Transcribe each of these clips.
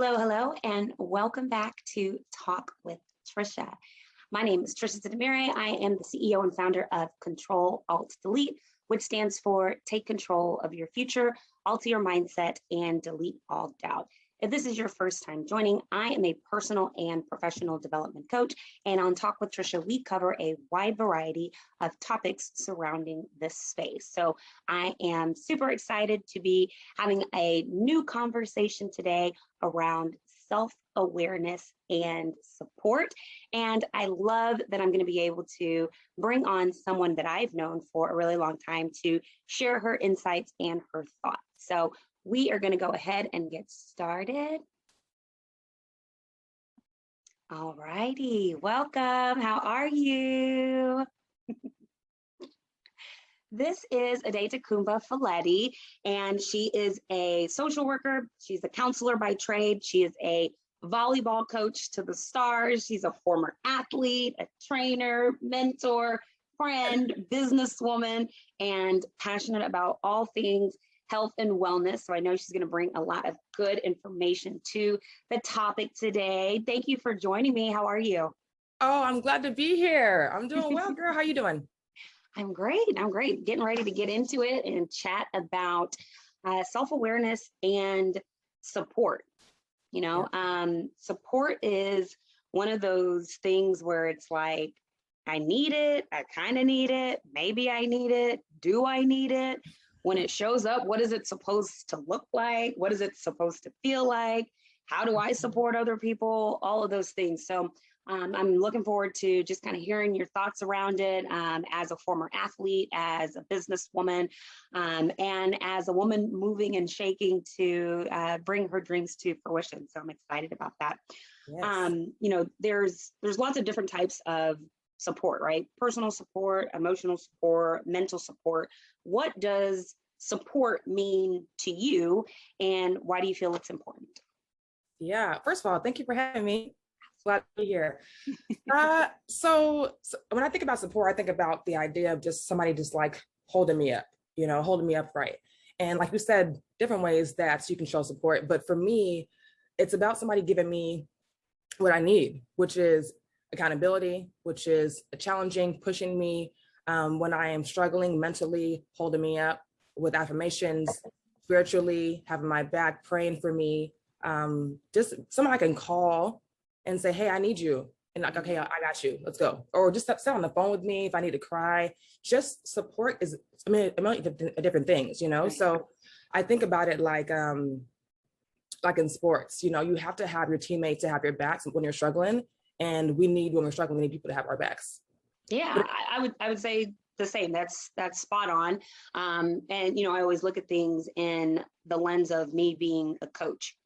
hello, and welcome back to Talk with Tricia. My name is Tricia. I am the CEO and founder of Control Alt Delete, which stands for Take Control of Your Future, Alter Your Mindset, and Delete All Doubt. If this is your first time joining, I am a personal and professional development coach, and on Talk with Tricia, we cover a wide variety of topics surrounding this space. So I am super excited to be having a new conversation today around self-awareness and support. And I love that I'm going to be able to bring on someone that I've known for a really long time to share her insights and her thoughts. So we are going to go ahead and get started. All righty, welcome. How are you? This is Tokunbo Faleti, and she is a social worker. She's a counselor by trade. She is a volleyball coach to the stars. She's a former athlete, a trainer, mentor, friend, businesswoman, and passionate about all things health and wellness. So I know she's going to bring a lot of good information to the topic today. Thank you for joining me. How are you? Oh, I'm glad to be here. I'm doing well, girl. How you doing? I'm great. I'm great. Getting ready to get into it and chat about self-awareness and support. You know, support is one of those things where it's like, I need it. I kind of need it. Maybe I need it. Do I need it? When it shows up, what is it supposed to look like? What is it supposed to feel like? How do I support other people? All of those things. So I'm looking forward to just kind of hearing your thoughts around it as a former athlete, as a businesswoman, and as a woman moving and shaking to bring her dreams to fruition. So I'm excited about that. Yes. You know, there's lots of different types of support, right? Personal support, emotional support, mental support. What does support mean to you, and why do you feel it's important? Yeah. First of all, thank you for having me. Glad to be here. So when I think about support, I think about the idea of just somebody just like holding me up, holding me upright. And like you said, different ways that you can show support. But for me, it's about somebody giving me what I need, which is accountability, which is challenging, pushing me when I am struggling mentally, holding me up with affirmations, spiritually, having my back, praying for me, just someone I can call and say, hey, I need you. And like, okay, I got you, let's go. Or just sit on the phone with me if I need to cry. Just support is, a million different things, So I think about it like in sports, you have to have your teammates to have your backs when you're struggling. And when we're struggling, we need people to have our backs. Yeah, I would say the same. That's spot on. And I always look at things in the lens of me being a coach.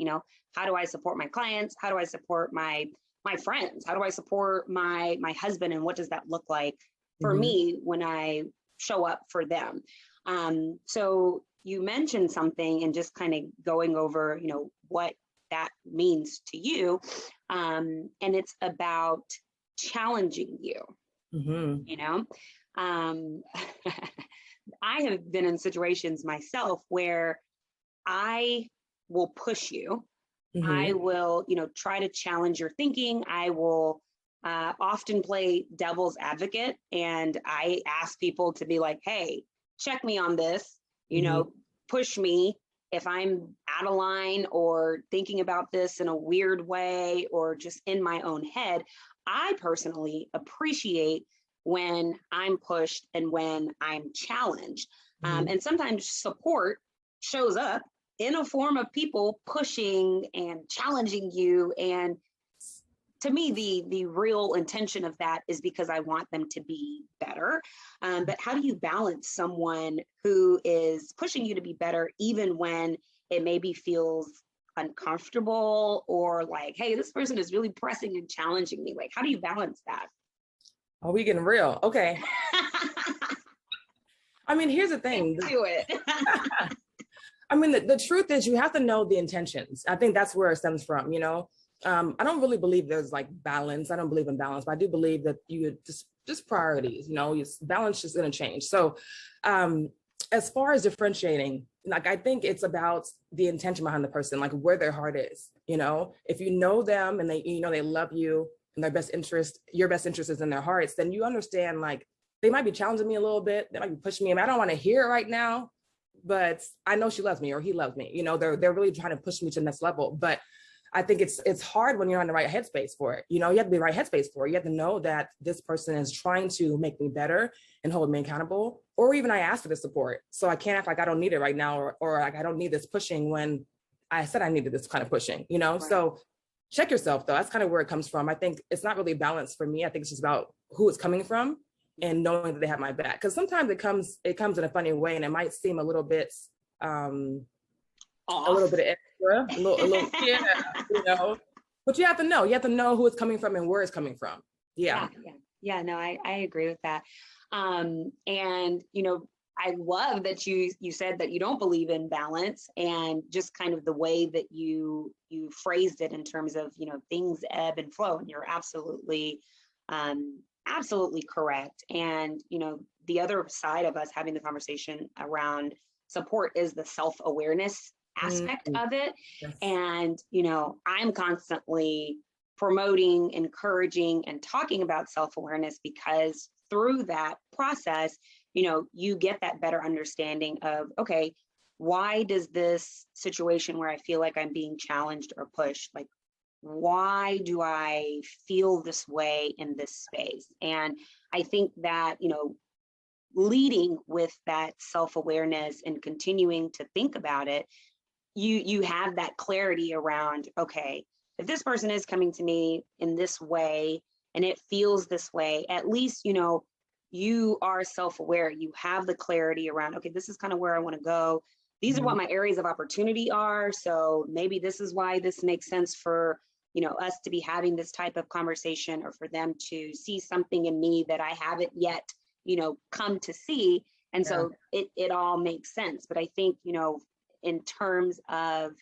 How do I support my clients? How do I support my friends? How do I support my husband? And what does that look like for me when I show up for them? So you mentioned something, and just kind of going over, what that means to you. And it's about challenging you. I have been in situations myself where I will push you. I will, try to challenge your thinking. I will often play devil's advocate, and I ask people to be like, hey, check me on this, push me if I'm out of line or thinking about this in a weird way or just in my own head. I personally appreciate when I'm pushed and when I'm challenged. And sometimes support shows up in a form of people pushing and challenging you. And to me, the real intention of that is because I want them to be better. But how do you balance someone who is pushing you to be better, even when it maybe feels uncomfortable, or like, hey, this person is really pressing and challenging me? Like, how do you balance that? Are we getting real? Okay. I mean, here's the thing. Do it. I mean, the truth is you have to know the intentions. I think that's where it stems from, I don't really believe there's like balance. I don't believe in balance, but I do believe that you just priorities, balance is going to change. So as far as differentiating, like, I think it's about the intention behind the person, like where their heart is. You know, if you know them and they, you know, they love you and their best interest, your best interest is in their hearts, then you understand, like, they might be challenging me a little bit. They might be pushing me. I mean, I don't want to hear it right now, but I know she loves me or he loves me. You know, they're really trying to push me to the next level. But I think it's hard when you're on the right headspace for it. You know, you have to be the right headspace for it. You have to know that this person is trying to make me better and hold me accountable, or even I ask for the support. So I can't act like I don't need it right now, or like I don't need this pushing when I said I needed this kind of pushing, you know? Right. So check yourself though. That's kind of where it comes from. I think it's not really balanced for me. I think it's just about who it's coming from and knowing that they have my back. Because sometimes it comes in a funny way and it might seem a little bit, a little bit extra, a little yeah, you know, but you have to know who it's coming from and where it's coming from. Yeah. No, I agree with that. And, you know, I love that you said that you don't believe in balance, and just kind of the way that you phrased it in terms of, you know, things ebb and flow, and you're absolutely correct. And, you know, the other side of us having the conversation around support is the self-awareness aspect of it. Yes. And, you know, I'm constantly promoting, encouraging, and talking about self-awareness, because through that process, you know, you get that better understanding of, okay, why does this situation where I feel like I'm being challenged or pushed, like, why do I feel this way in this space? And I think that, you know, leading with that self-awareness and continuing to think about it, you have that clarity around, okay, if this person is coming to me in this way and it feels this way, at least, you know, you are self-aware. You have the clarity around, okay, this is kind of where I want to go. These are what my areas of opportunity are. So maybe this is why this makes sense for, you know, us to be having this type of conversation, or for them to see something in me that I haven't yet, you know, come to see. And so it all makes sense. But I think, you know, in terms of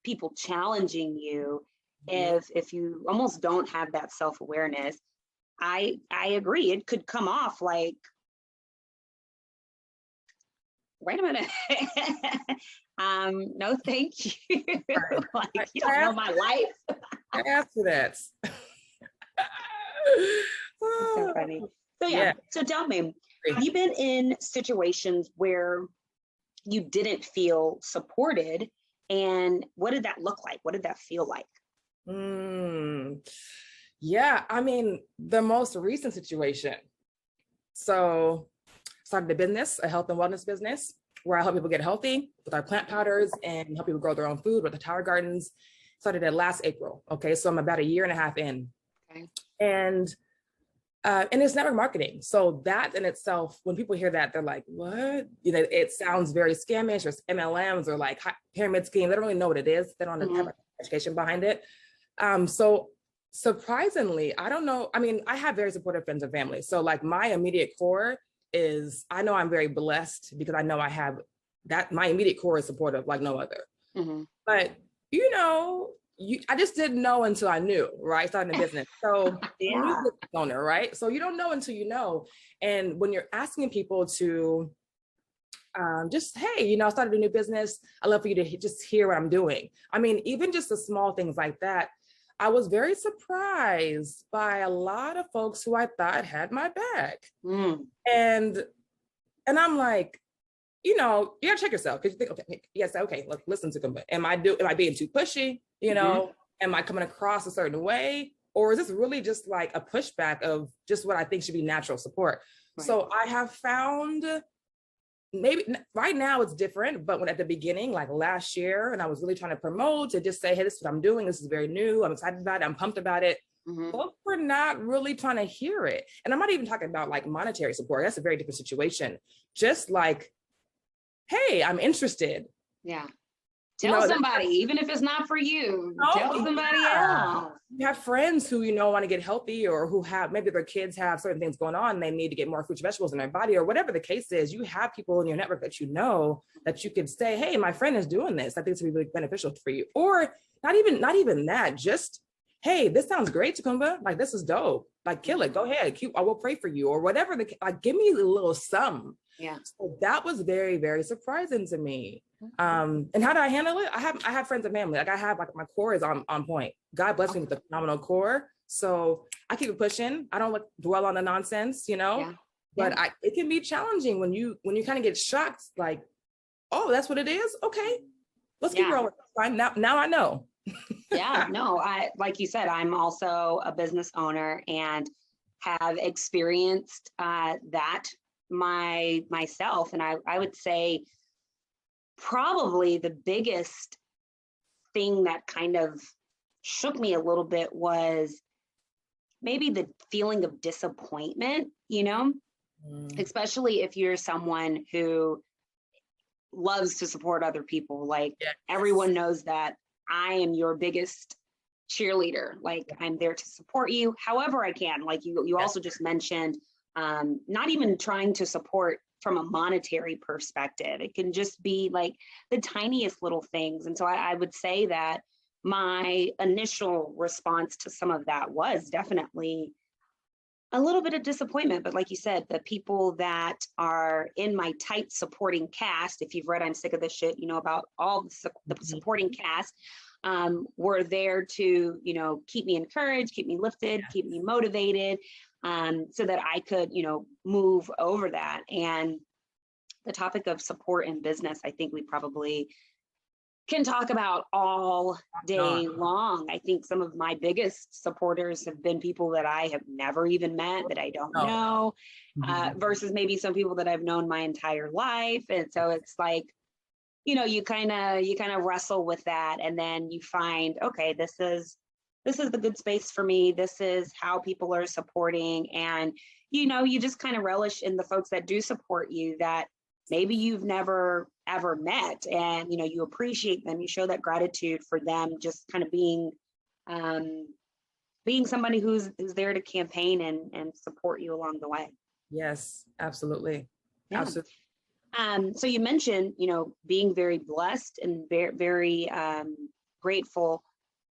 people challenging you, if you almost don't have that self-awareness, I agree. It could come off like, wait a minute. No, thank you. Like, you don't know my life. I asked for that. So funny. So yeah. So tell me, have you been in situations where you didn't feel supported, and what did that look like? What did that feel like? Yeah, I mean, the most recent situation. So started a business, a health and wellness business, where I help people get healthy with our plant powders and help people grow their own food with the tower gardens. Started it last April. Okay, so I'm about 1.5 years in. Okay. And it's network marketing. So that in itself, when people hear that, they're like, what? You know, it sounds very scamish, or MLMs, or like pyramid scheme. They don't really know what it is. They don't have education behind it. So surprisingly, I don't know. I mean, I have very supportive friends and family. So like my immediate core is, I know I'm very blessed because I know I have that. My immediate core is supportive like no other. But, you know, I just didn't know until I knew, right? Starting a business. So yeah. Owner, right? So you don't know until you know. And when you're asking people to just, hey, you know, I started a new business. I'd love for you to just hear what I'm doing. I mean, even just the small things like that, I was very surprised by a lot of folks who I thought had my back. And I'm like, you know, you gotta check yourself, because you think, okay, yes, okay, look, listen to them. Am I being too pushy? You know, am I coming across a certain way? Or is this really just like a pushback of just what I think should be natural support? Right. So I have found, maybe right now it's different, but when at the beginning, like last year, and I was really trying to promote, to just say, hey, this is what I'm doing. This is very new. I'm excited about it. I'm pumped about it. Folks were not really trying to hear it. And I'm not even talking about like monetary support. That's a very different situation. Just like, hey, I'm interested. Yeah. Tell somebody, even if it's not for you, tell somebody else. You have friends who, you know, want to get healthy, or who have, maybe their kids have certain things going on. They need to get more fruits and vegetables in their body, or whatever the case is. You have people in your network that you know, that you could say, hey, my friend is doing this. I think it's really beneficial for you. Or not even that, just hey, this sounds great, Tokunbo. Like, this is dope. Like, kill it. Go ahead. I will pray for you, or whatever. Like, give me a little sum. Yeah. So that was very, very surprising to me. And how do I handle it? I have friends and family. Like, I have, like, my core is on point. God bless me with a phenomenal core. So I keep it pushing. I don't dwell on the nonsense, you know. Yeah. But it can be challenging when you kind of get shocked, like, oh, that's what it is. Okay, let's keep rolling. Fine. Now I know. Yeah, no, like you said, I'm also a business owner and have experienced that myself. And I would say probably the biggest thing that kind of shook me a little bit was maybe the feeling of disappointment, you know, especially if you're someone who loves to support other people. Like, everyone knows that I am your biggest cheerleader. Like, I'm there to support you however I can. Like you also just mentioned, not even trying to support from a monetary perspective. It can just be like the tiniest little things. And so I would say that my initial response to some of that was definitely a little bit of disappointment. But like you said, the people that are in my tight supporting cast, if you've read I'm Sick of This Shit, you know about all the supporting cast, were there to, you know, keep me encouraged, keep me lifted, keep me motivated, so that I could, you know, move over that. And the topic of support in business, I think we probably can talk about all day long. I think some of my biggest supporters have been people that I have never even met, that I don't know, versus maybe some people that I've known my entire life. And so it's like, you know, you kind of wrestle with that, and then you find, okay, this is the good space for me. This is how people are supporting. And, you know, you just kind of relish in the folks that do support you that maybe you've never ever met, and, you know, you appreciate them. You show that gratitude for them just kind of being somebody who's there to campaign and support you along the way. Yes, absolutely. Yeah. Absolutely. So you mentioned, you know, being very blessed and very, very grateful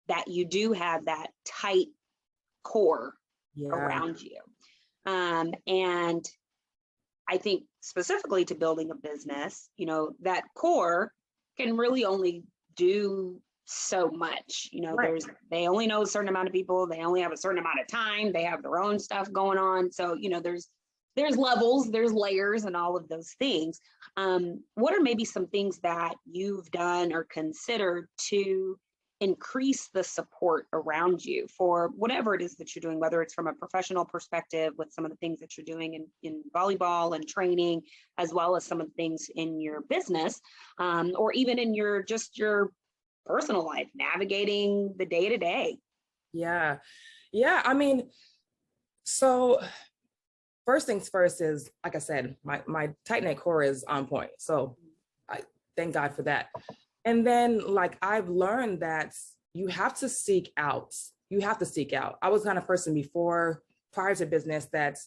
that you do have that tight core around you. And I think specifically to building a business, you know, that core can really only do so much. You know, they only know a certain amount of people, they only have a certain amount of time, they have their own stuff going on. So, you know, there's levels, there's layers, and all of those things. What are maybe some things that you've done or considered to increase the support around you for whatever it is that you're doing, whether it's from a professional perspective with some of the things that you're doing in volleyball and training, as well as some of the things in your business, or even in your personal life, navigating the day to day? Yeah. I mean, so first things first is, like I said, my tight knit core is on point. So I thank God for that. And then, like, I've learned that you have to seek out. I was the kind of person prior to business that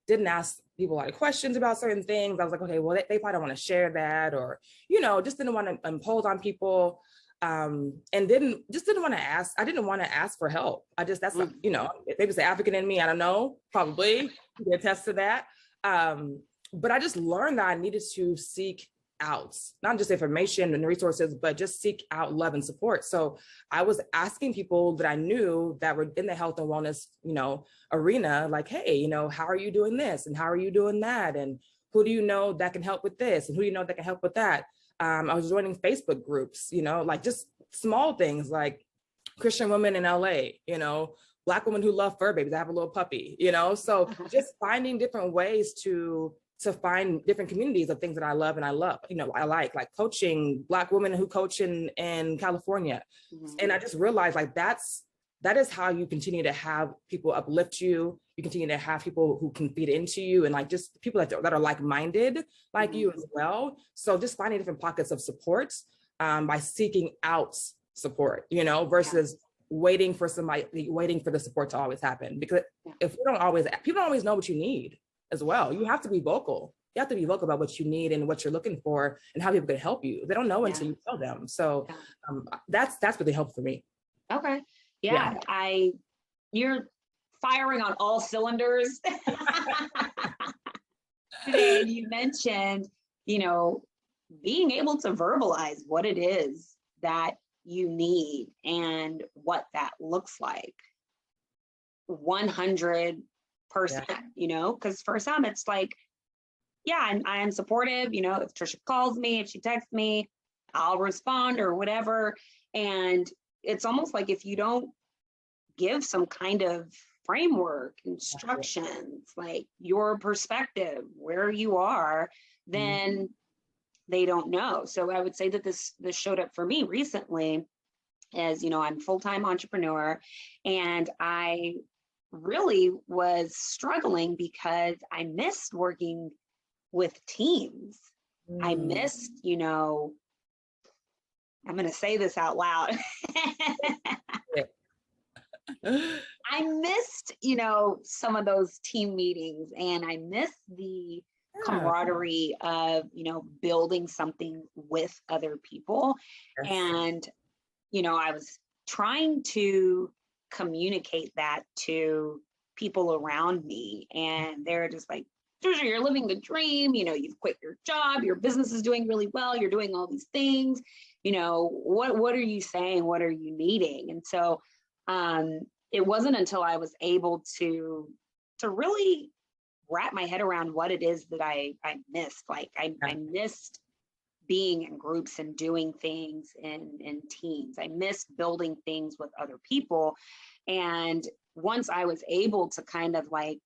didn't ask people a lot of questions about certain things. I was like, okay, well, they probably don't want to share that, or, you know, just didn't want to impose on people. And didn't want to ask. I didn't want to ask for help. You know, maybe it's the African in me. I don't know, probably you can attest to that. But I just learned that I needed to seek out, not just information and resources, but just seek out love and support. So I was asking people that I knew that were in the health and wellness, you know, arena, like, hey, you know, how are you doing this? And how are you doing that? And who do you know that can help with this? And who do you know that can help with that? I was joining Facebook groups, you know, like just small things like Christian women in LA, you know, Black women who love fur babies. I have a little puppy, you know, so just finding different ways to find different communities of things that I love, you know, I like coaching Black women who coach in California. And I just realized, like, that is how you continue to have people uplift you. You continue to have people who can feed into you, and like just people that are like-minded like you as well. So just finding different pockets of support by seeking out support, you know, versus waiting for the support to always happen. Because if people don't always know what you need as well. You have to be vocal. You have to be vocal about what you need and what you're looking for and how people can help you. They don't know until you tell them. So that's really helpful for me. Okay. Yeah. You're firing on all cylinders today. And you mentioned, being able to verbalize what it is that you need and what that looks like. 100%, because for some it's like, yeah, I am supportive, if Tricia calls me, if she texts me, I'll respond or whatever. And it's almost like if you don't give some kind of framework, instructions, like your perspective, where you are, then they don't know. So I would say that this showed up for me recently as, I'm a full-time entrepreneur, and I really was struggling because I missed working with teams. I missed, I'm going to say this out loud. I missed, some of those team meetings, and I missed the camaraderie of, building something with other people. Yes. And, I was trying to communicate that to people around me, and they're just like, Tricia, you're living the dream, you've quit your job, your business is doing really well, you're doing all these things, what are you saying, what are you needing? And so it wasn't until I was able to really wrap my head around what it is that I missed. Like I missed being in groups and doing things in teams. I missed building things with other people. And once I was able to kind of like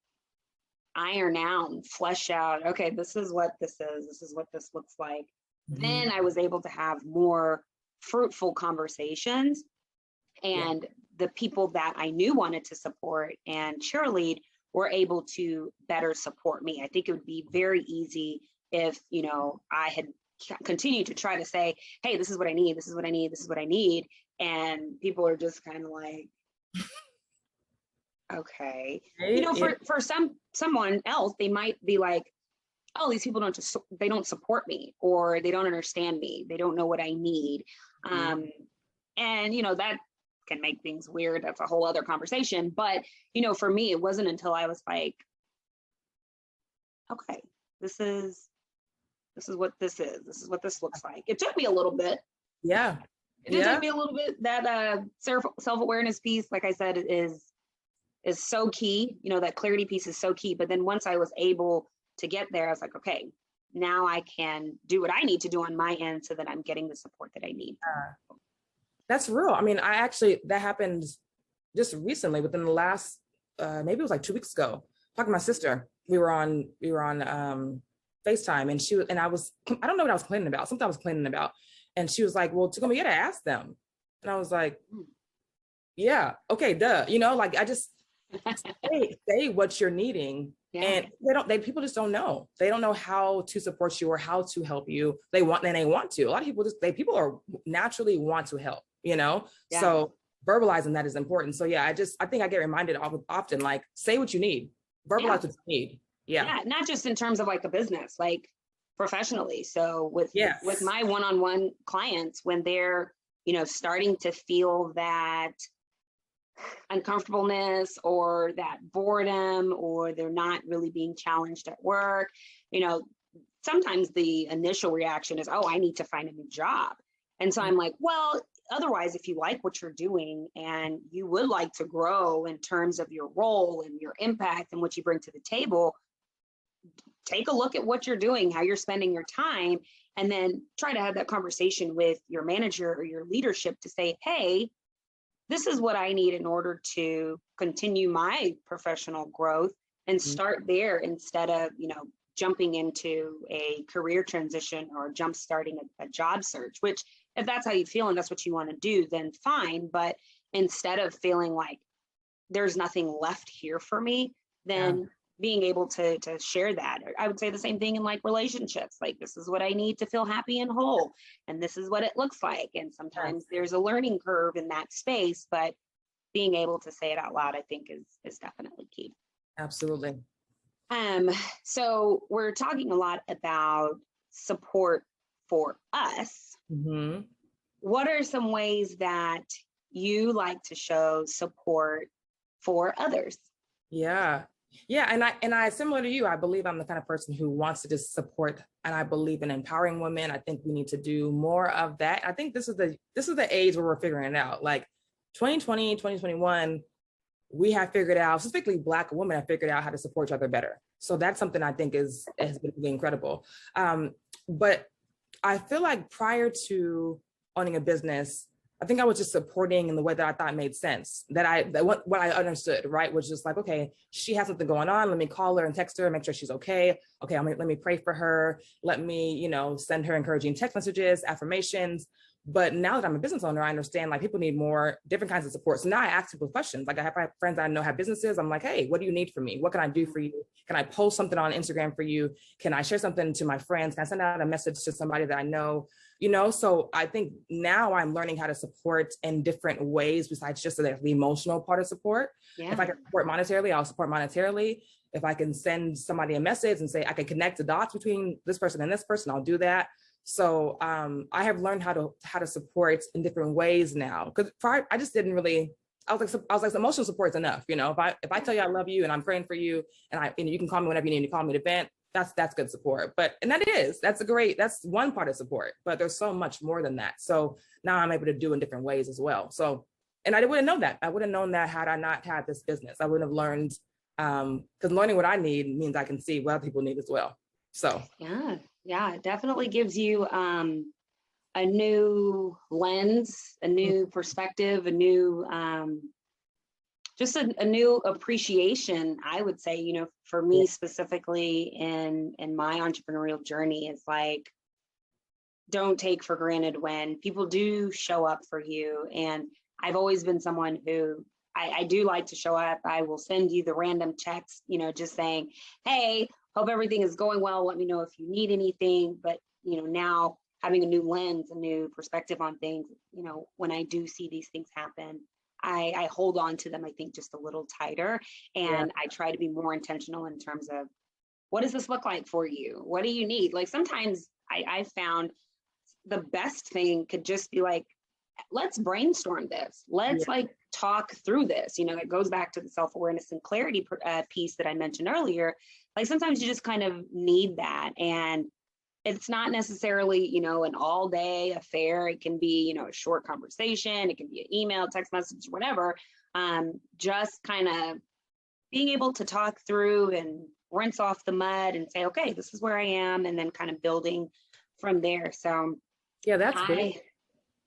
iron out and flesh out, okay, this is what this is what this looks like, then I was able to have more fruitful conversations. And the people that I knew wanted to support and cheerlead were able to better support me. I think it would be very easy if, I had continued to try to say, hey, this is what I need, this is what I need, this is what I need. And people are just kind of like, okay. For someone else, they might be like, oh, these people they don't support me, or they don't understand me. They don't know what I need. And, that can make things weird. That's a whole other conversation. But, for me, it wasn't until I was like, okay, this is what this is. This is what this looks like. It took me a little bit. Yeah. It did take me a little bit. That self-awareness piece, like I said, is so key. That clarity piece is so key. But then once I was able to get there, I was like, okay, now I can do what I need to do on my end so that I'm getting the support that I need. That's real. I mean, that happened just recently, within the last, maybe it was like 2 weeks ago. Talking to my sister, we were on FaceTime, and I don't know what I was complaining about. Something I was complaining about. And she was like, well, Tokunbo, you gotta ask them. And I was like, yeah, okay, duh. Like I just say what you're needing. Yeah. And people just don't know. They don't know how to support you or how to help you. They want to. A lot of people people are naturally want to help, Yeah. So verbalizing that is important. So yeah, I think I get reminded often, like, say what you need, verbalize what you need. Yeah. Not just in terms of like a business, like professionally. So with my one-on-one clients, when they're, starting to feel that uncomfortableness or that boredom, or they're not really being challenged at work, sometimes the initial reaction is, oh, I need to find a new job. And so I'm like, well, otherwise, if you like what you're doing and you would like to grow in terms of your role and your impact and what you bring to the table, take a look at what you're doing, how you're spending your time, and then try to have that conversation with your manager or your leadership to say, hey, this is what I need in order to continue my professional growth, and start there instead of, jumping into a career transition or jump starting a job search, which if that's how you feel and that's what you want to do, then fine. But instead of feeling like there's nothing left here for me, then being able to share that. I would say the same thing in like relationships, like this is what I need to feel happy and whole, and this is what it looks like. And sometimes there's a learning curve in that space, but being able to say it out loud, I think is definitely key. Absolutely. So we're talking a lot about support for us. What are some ways that you like to show support for others? Yeah. Yeah. And I similar to you, I believe I'm the kind of person who wants to just support, and I believe in empowering women. I think we need to do more of that. I think this is the age where we're figuring it out. Like 2020, 2021, we have figured out, specifically Black women have figured out how to support each other better. So that's something I think has been really incredible. But I feel like prior to owning a business, I think I was just supporting in the way that I thought made sense. What I understood, right, was just like, okay, she has something going on. Let me call her and text her and make sure she's okay. Okay, let me pray for her. Let me, send her encouraging text messages, affirmations. But now that I'm a business owner, I understand like people need more different kinds of support. So now I ask people questions. Like I have friends I know have businesses. I'm like, hey, what do you need from me? What can I do for you? Can I post something on Instagram for you? Can I share something to my friends? Can I send out a message to somebody that I know? So I think now I'm learning how to support in different ways besides just the emotional part of support. Yeah. If I can support monetarily, I'll support monetarily. If I can send somebody a message and say I can connect the dots between this person and this person, I'll do that. So I have learned how to support in different ways now. Because prior, I just didn't really. I was like, emotional support's enough. If I tell you I love you and I'm praying for you, and you can call me whenever you need to call me to vent. That's good support. That's one part of support. But there's so much more than that. So now I'm able to do in different ways as well. So, and I wouldn't know that. I would have known that had I not had this business. I wouldn't have learned, because learning what I need means I can see what other people need as well. So yeah, it definitely gives you a new lens, a new perspective, a new just a new appreciation, I would say, for me specifically in my entrepreneurial journey. Is like, don't take for granted when people do show up for you. And I've always been someone who I do like to show up. I will send you the random text, just saying, hey, hope everything is going well. Let me know if you need anything. But, now having a new lens, a new perspective on things, when I do see these things happen, I hold on to them, I think, just a little tighter. And I try to be more intentional in terms of, what does this look like for you? What do you need? Like sometimes I found the best thing could just be like, let's brainstorm this. Let's talk through this. It goes back to the self-awareness and clarity piece that I mentioned earlier. Like sometimes you just kind of need that. And it's not necessarily, an all day affair. It can be, a short conversation. It can be an email, text message, whatever. Just kind of being able to talk through and rinse off the mud and say, okay, this is where I am. And then kind of building from there. So yeah, that's big.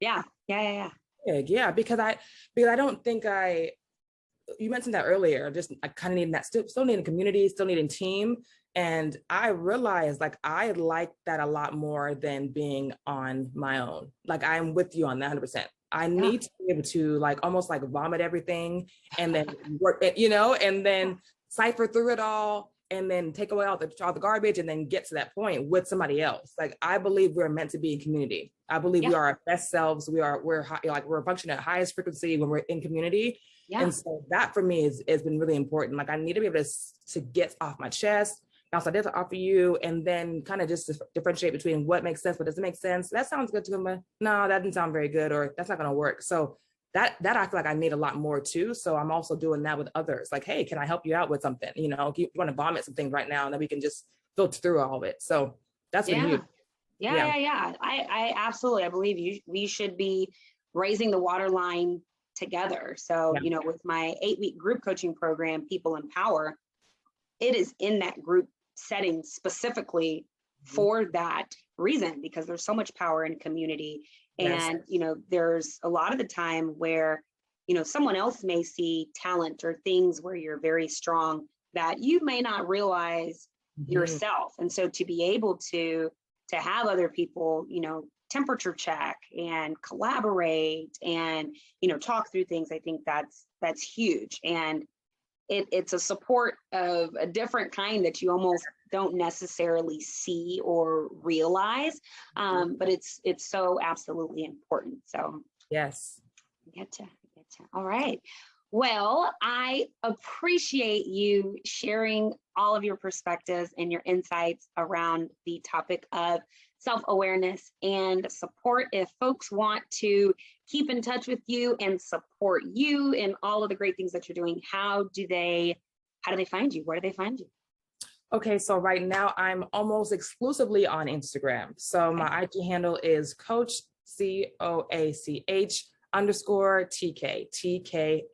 Yeah. Yeah, because I don't think you mentioned that earlier, just I kind of need that, still need a community, still need a team. And I realized like I like that a lot more than being on my own. Like I'm with you on that 100%. I need to be able to like almost like vomit everything and then work it, and then cipher through it all and then take away all the garbage and then get to that point with somebody else. Like I believe we're meant to be in community. I believe we are our best selves. We're functioning at highest frequency when we're in community. Yeah. And so that for me has been really important. Like I need to be able to get off my chest, bounce ideas off of you, and then kind of just differentiate between what makes sense, what doesn't make sense. That sounds good to me. No, that didn't sound very good, or that's not going to work. So that I feel like I need a lot more too. So I'm also doing that with others. Like, hey, can I help you out with something? You want to vomit some things right now, and then we can just filter through all of it. So that's been huge. Yeah. I absolutely, I believe we should be raising the waterline together. So, with my 8-week group coaching program, People Empower, it is in that group setting specifically for that reason, because there's so much power in community. And, there's a lot of the time where, someone else may see talent or things where you're very strong that you may not realize yourself. And so to be able to have other people, temperature check and collaborate and, talk through things, I think that's huge. And it's a support of a different kind that you almost don't necessarily see or realize, but it's so absolutely important. So yes, getcha. All right. Well, I appreciate you sharing all of your perspectives and your insights around the topic of self-awareness and support. If folks want to keep in touch with you and support you in all of the great things that you're doing, how do they find you? Where do they find you? Okay, so right now I'm almost exclusively on Instagram. So my IG handle is Coach COACH _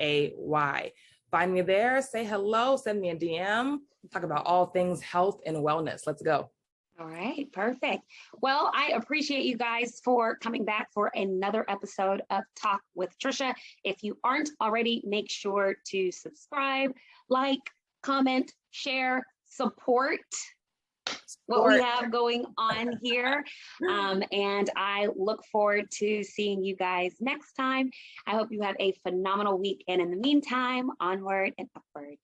TKAY. Find me there, say hello, send me a DM, talk about all things health and wellness. Let's go. All right, perfect. Well, I appreciate you guys for coming back for another episode of Talk with Tricia. If you aren't already, make sure to subscribe, like, comment, share, support what we have going on here. And I look forward to seeing you guys next time. I hope you have a phenomenal week. And in the meantime, onward and upward.